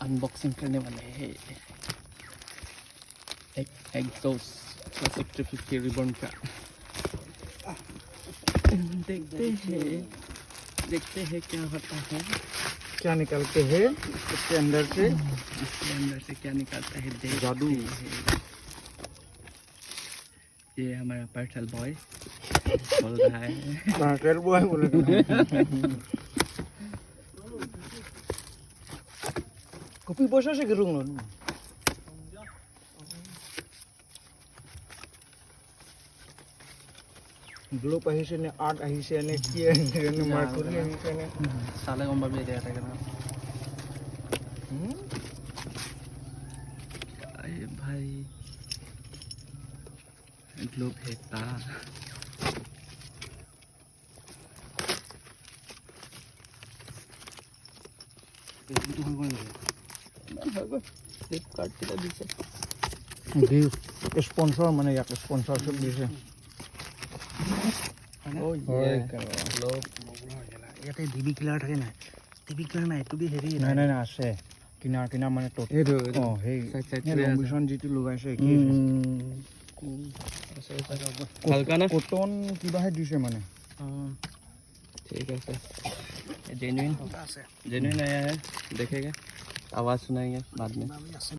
Unboxing करने वाले हैं एक एग्जॉस्ट क्लासिक 350 रिबन का। देखते हैं क्या होता है, क्या निकलते हैं इसके अंदर से क्या निकलता है। जादू। ये हमारा पार्सल बॉय बोल रहा है। पार्सल बॉय बोले कॉपी पैसा से करूंगा ग्लोब আহিছে নে আর্ট আহিছে নে কি আহিছে নে মাৰ্কৰি আহিছে নে साले गम पाबি এতিয়া এটা কেন अरे भाई ग्लोब है ता এইটো হৈ গ'ল फ्लिपकार्ट কিটা দিছে দি স্পন্সৰ মানে ইয়াক স্পন্সৰশিপ দিছে ओए গ্লোব ইয়াতে ডিবি কিলাৰ থাকে নাই ডিবি কিলাৰ নাই এইটো বি হেৰি নাই নাই নাই আছে কিনাৰ কিনাৰ মানে টট এইটো অ হেই লম্বিশন যিটো লগাইছে কি আছে হালকা না কটন কিবাহে দিছে মানে ठीक है सर जेन्युइन आया है, देखेंगे, आवाज़ सुनाएंगे बाद में।